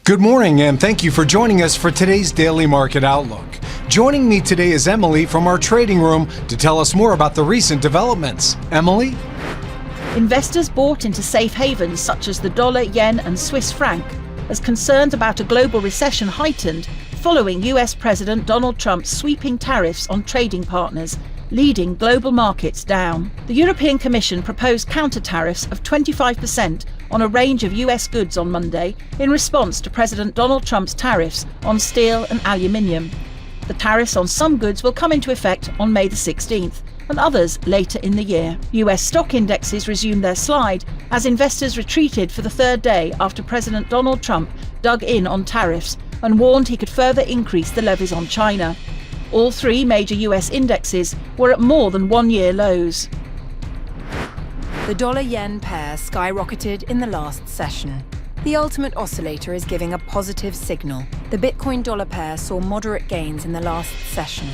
Good morning, and thank you for joining us for today's Daily Market Outlook. Joining me today is Emily from our trading room to tell us more about the recent developments. Emily? Investors bought into safe havens such as the dollar, yen and Swiss franc as concerns about a global recession heightened following US President Donald Trump's sweeping tariffs on trading partners, leading global markets down. The European Commission proposed counter-tariffs of 25% on a range of US goods on Monday in response to President Donald Trump's tariffs on steel and aluminium. The tariffs on some goods will come into effect on May the 16th and others later in the year. US stock indexes resumed their slide as investors retreated for the third day after President Donald Trump dug in on tariffs and warned he could further increase the levies on China. All three major US indexes were at more than one-year lows. The dollar-yen pair skyrocketed in the last session. The ultimate oscillator is giving a positive signal. The Bitcoin-dollar pair saw moderate gains in the last session.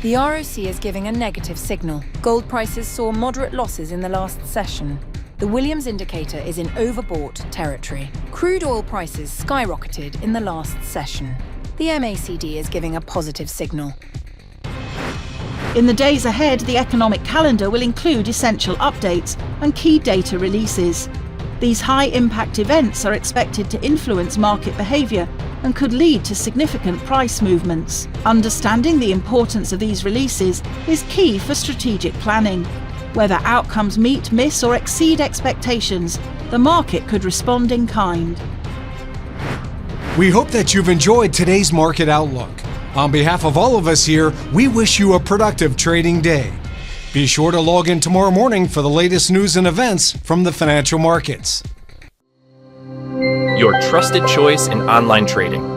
The ROC is giving a negative signal. Gold prices saw moderate losses in the last session. The Williams indicator is in overbought territory. Crude oil prices skyrocketed in the last session. The MACD is giving a positive signal. In the days ahead, the economic calendar will include essential updates and key data releases. These high-impact events are expected to influence market behaviour and could lead to significant price movements. Understanding the importance of these releases is key for strategic planning. Whether outcomes meet, miss or exceed expectations, the market could respond in kind. We hope that you've enjoyed today's Market Outlook. On behalf of all of us here, we wish you a productive trading day. Be sure to log in tomorrow morning for the latest news and events from the financial markets. Your trusted choice in online trading.